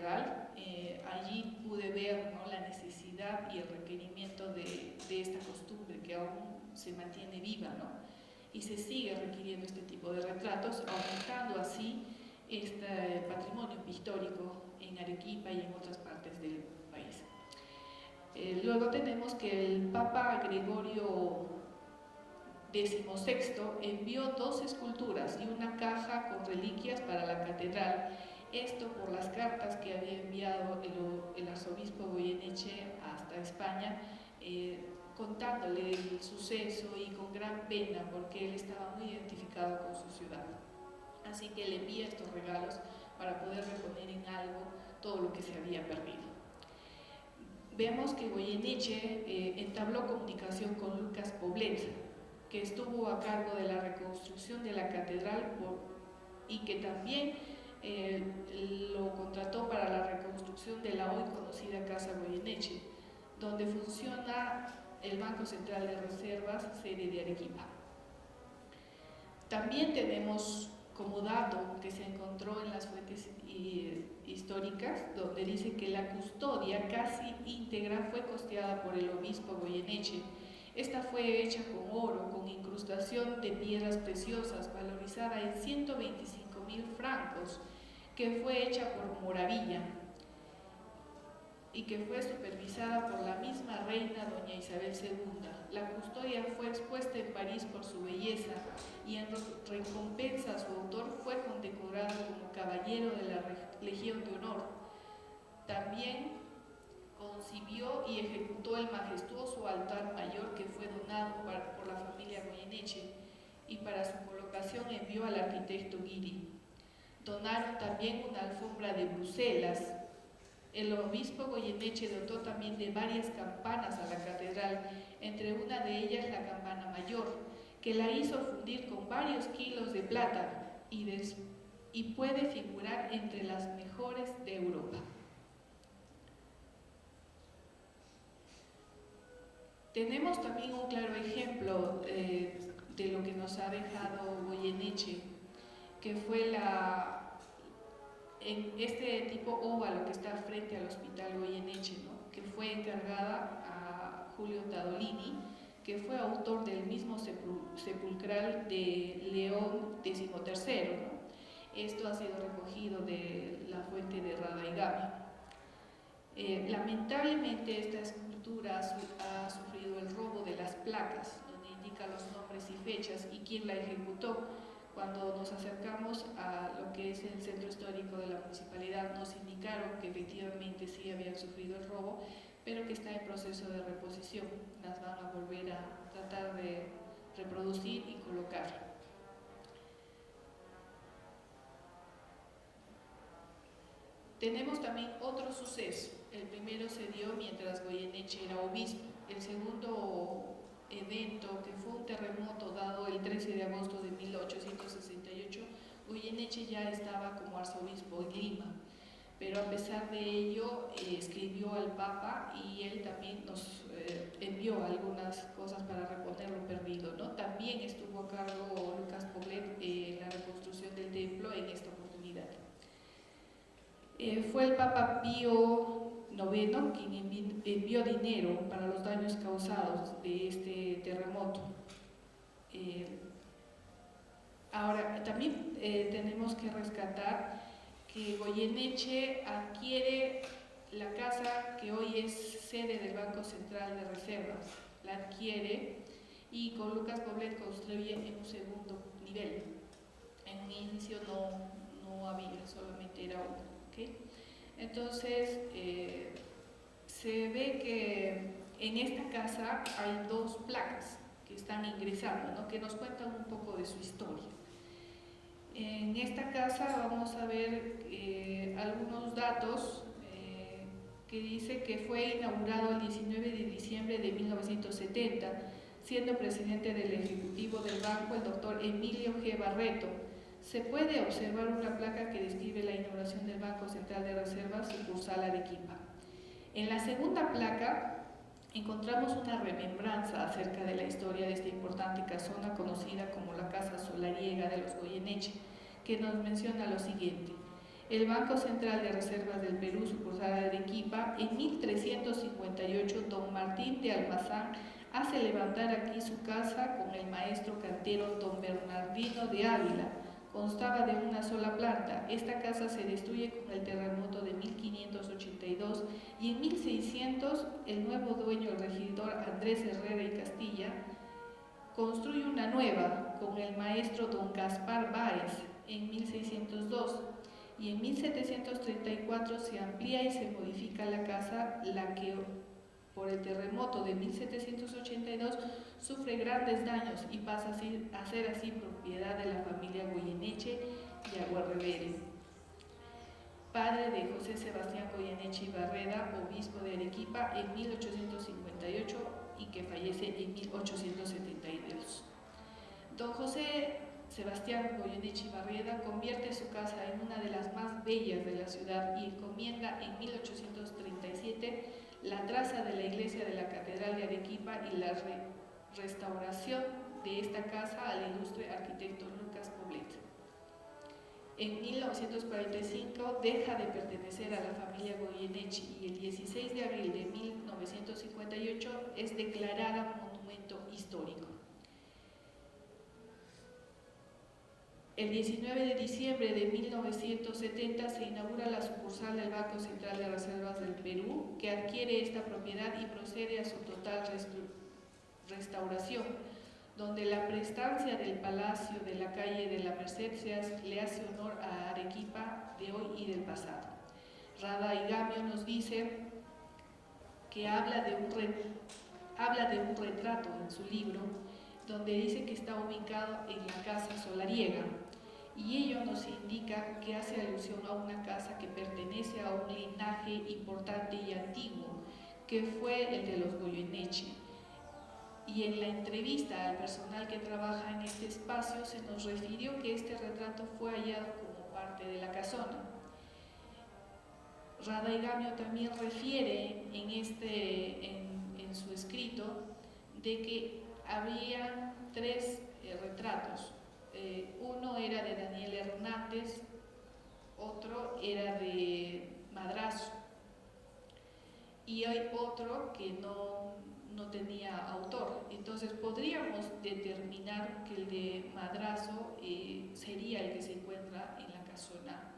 catedral. Allí pude ver, ¿no?, la necesidad y el requerimiento de esta costumbre que aún se mantiene viva, ¿no?, y se sigue requiriendo este tipo de retratos, aumentando así este patrimonio pictórico en Arequipa y en otras partes del país. Luego tenemos que el Papa Gregorio XVI envió 2 esculturas y una caja con reliquias para la catedral, esto por las cartas que había enviado el arzobispo Goyeneche hasta España, contándole el suceso y con gran pena porque él estaba muy identificado con su ciudad. Así que le envía estos regalos para poder reponer en algo todo lo que se había perdido. Vemos que Goyeneche entabló comunicación con Lucas Poblet, que estuvo a cargo de la reconstrucción de la catedral y que también lo contrató para la reconstrucción de la hoy conocida Casa Goyeneche, donde funciona el Banco Central de Reservas, sede de Arequipa. También tenemos como dato que se encontró en las fuentes históricas, donde dice que la custodia casi íntegra fue costeada por el obispo Goyeneche. Esta fue hecha con oro, con incrustación de piedras preciosas, valorizada en 125.000 francos, que fue hecha por Moravilla y que fue supervisada por la misma reina doña Isabel II. La custodia fue expuesta en París por su belleza y en recompensa a su autor fue condecorado como caballero de la Legión de Honor. También concibió y ejecutó el majestuoso altar mayor que fue donado por la familia Goyeneche y para su colocación envió al arquitecto Guiri. Donaron también una alfombra de Bruselas. El obispo Goyeneche dotó también de varias campanas a la catedral, entre una de ellas la campana mayor, que la hizo fundir con varios kilos de plata y puede figurar entre las mejores de Europa. Tenemos también un claro ejemplo de lo que nos ha dejado Goyeneche, que fue en este tipo óvalo que está frente al Hospital Goyeneche, ¿no?, que fue encargada a Julio Tadolini, que fue autor del mismo sepulcral de León XIII, ¿no? Esto ha sido recogido de la fuente de Radaigami. Lamentablemente esta escultura ha sufrido el robo de las placas, donde indica los nombres y fechas y quién la ejecutó. Cuando nos acercamos a lo que es el centro histórico de la municipalidad, nos indicaron que efectivamente sí habían sufrido el robo, pero que está en proceso de reposición. Las van a volver a tratar de reproducir y colocar. Tenemos también otro suceso. El primero se dio mientras Goyeneche era obispo. El segundo evento, que fue un terremoto dado el 13 de agosto de 1868, Goyeneche ya estaba como arzobispo en Lima, pero a pesar de ello escribió al Papa y él también nos envió algunas cosas para reponer lo perdido, ¿no? También estuvo a cargo Lucas Poblet en la reconstrucción del templo en esta oportunidad. Fue el Papa Pío IX quien envió dinero para los daños causados de este terremoto. Ahora, también tenemos que rescatar que Goyeneche adquiere la casa que hoy es sede del Banco Central de Reservas, la adquiere y con Lucas Poblet construye en un segundo nivel. En un inicio no había, solamente era uno. ¿Okay? Entonces, se ve que en esta casa hay 2 placas que están ingresando, ¿no?, que nos cuentan un poco de su historia. En esta casa vamos a ver algunos datos que dice que fue inaugurado el 19 de diciembre de 1970, siendo presidente del Ejecutivo del Banco el doctor Emilio G. Barreto. Se puede observar una placa que describe la inauguración del Banco Central de Reservas sucursal Arequipa. En la segunda placa encontramos una remembranza acerca de la historia de esta importante casona conocida como la Casa Solariega de los Goyeneche, que nos menciona lo siguiente: el Banco Central de Reservas del Perú, sucursal de Arequipa, en 1358, don Martín de Almazán hace levantar aquí su casa con el maestro cantero don Bernardino de Ávila. Constaba de una sola planta. Esta casa se destruye con el terremoto de 1582 y en 1600 el nuevo dueño, el regidor Andrés Herrera y Castilla, construye una nueva con el maestro don Gaspar Báez en 1602 y en 1734 se amplía y se modifica la casa, la que por el terremoto de 1782 sufre grandes daños y pasa a ser así propiedad de la familia Goyeneche y Aguarrevere. Padre de José Sebastián Goyeneche y Barreda, obispo de Arequipa en 1858 y que fallece en 1872. Don José Sebastián Goyeneche y Barreda convierte su casa en una de las más bellas de la ciudad y encomienda en 1837 la traza de la iglesia de la Catedral de Arequipa y la restauración de esta casa al ilustre arquitecto Lucas Poblet. En 1945 deja de pertenecer a la familia Goyeneche y el 16 de abril de 1958 es declarada monumento histórico. El 19 de diciembre de 1970 se inaugura la sucursal del Banco Central de Reservas del Perú, que adquiere esta propiedad y procede a su total restauración, donde la prestancia del Palacio de la calle de la Merced le hace honor a Arequipa de hoy y del pasado. Rada Igamio nos dice que habla de un retrato en su libro, donde dice que está ubicado en la casa solariega, y ello nos indica que hace alusión a una casa que pertenece a un linaje importante y antiguo, que fue el de los Goyeneche. Y en la entrevista al personal que trabaja en este espacio se nos refirió que este retrato fue hallado como parte de la casona. Rada Igamio también refiere en su escrito de que había tres retratos. Uno era de Daniel Hernández, otro era de Madrazo y hay otro que no tenía autor. Entonces podríamos determinar que el de Madrazo sería el que se encuentra en la casona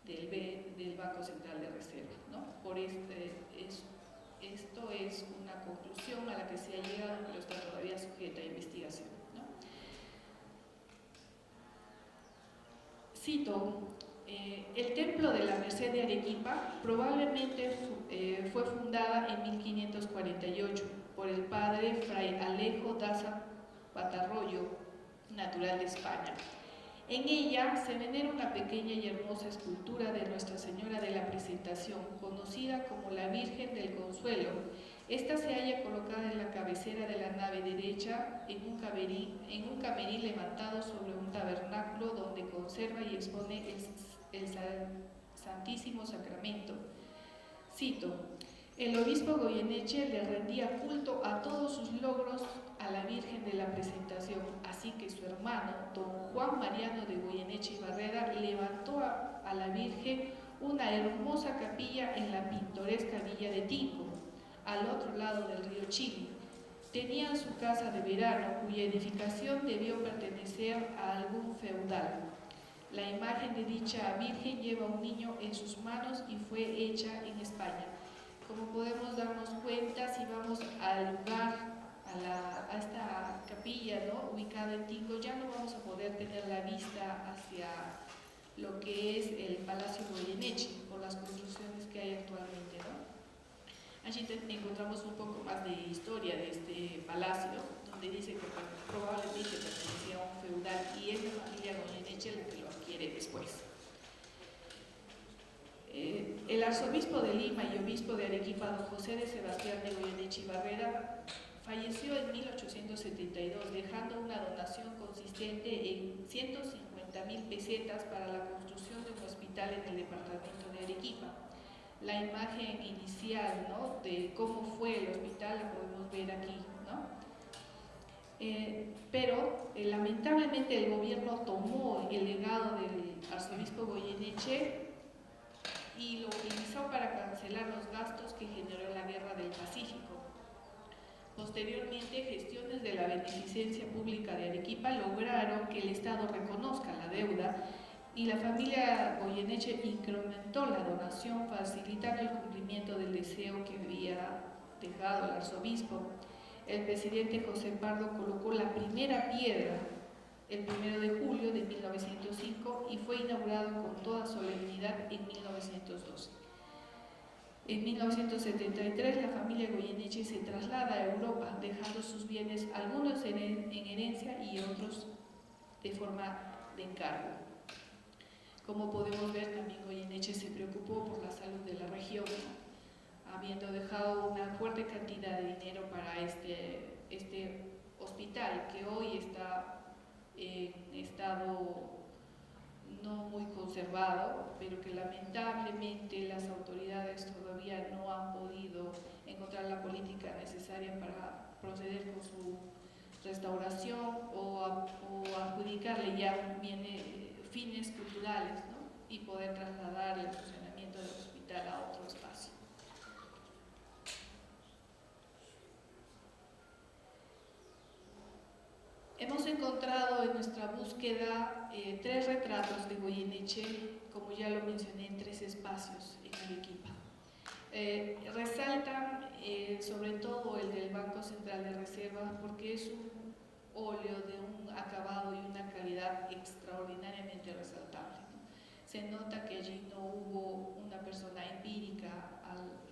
del Banco Central de Reserva, ¿no? Esto es una conclusión a la que se ha llegado, pero está todavía sujeta a investigación, ¿no? Cito, el templo de la Merced de Arequipa probablemente fue fundada en 1548 por el padre Fray Alejo Daza Patarroyo, natural de España. En ella se venera una pequeña y hermosa escultura de Nuestra Señora de la Presentación, conocida como la Virgen del Consuelo. Esta se halla colocada en la cabecera de la nave derecha, en un camerín levantado sobre un tabernáculo donde conserva y expone el Santísimo Sacramento. Cito, el obispo Goyeneche le rendía culto a todos sus logros a la Virgen de la Presentación, así que su hermano, don Juan Mariano de Goyeneche y Barreda, levantó a la Virgen una hermosa capilla en la pintoresca villa de Tingo, al otro lado del río Chili. Tenían su casa de verano, cuya edificación debió pertenecer a algún feudal. La imagen de dicha Virgen lleva un niño en sus manos y fue hecha en España. Como podemos darnos cuenta, si vamos al lugar, a esta capilla, ¿no?, ubicada en Tingo, ya no vamos a poder tener la vista hacia lo que es el Palacio Goyeneche, por las construcciones que hay actualmente, ¿no? Allí encontramos un poco más de historia de este palacio, donde dice que probablemente pertenecía a un feudal y es la familia Goyeneche la que lo adquiere después. El arzobispo de Lima y obispo de Arequipa, don José de Sebastián de Goyeneche y Barreda, falleció en 1872, dejando una donación consistente en 150.000 pesetas para la construcción de un hospital en el departamento de Arequipa. La imagen inicial, ¿no?, de cómo fue el hospital la podemos ver aquí, ¿no? Pero lamentablemente el gobierno tomó el legado del arzobispo Goyeneche que generó la Guerra del Pacífico. Posteriormente, gestiones de la Beneficencia Pública de Arequipa lograron que el Estado reconozca la deuda y la familia Goyeneche incrementó la donación, facilitando el cumplimiento del deseo que había dejado el arzobispo. El presidente José Pardo colocó la primera piedra el 1 de julio de 1905 y fue inaugurado con toda solemnidad en 1912. En 1973 la familia Goyeneche se traslada a Europa, dejando sus bienes, algunos en herencia y otros de forma de encargo. Como podemos ver, también Goyeneche se preocupó por la salud de la región, habiendo dejado una fuerte cantidad de dinero para este hospital, que hoy está en estado no muy conservado, pero que lamentablemente las autoridades todavía no han podido encontrar la política necesaria para proceder con su restauración o adjudicarle ya fines culturales, ¿no? Y poder trasladar el funcionamiento del hospital a otro espacio. Hemos encontrado en nuestra búsqueda 3 retratos de Goyeneche, como ya lo mencioné, en 3 espacios en Arequipa. Resaltan sobre todo el del Banco Central de Reserva, porque es un óleo de un acabado y una calidad extraordinariamente resaltable, ¿no? Se nota que allí no hubo una persona empírica al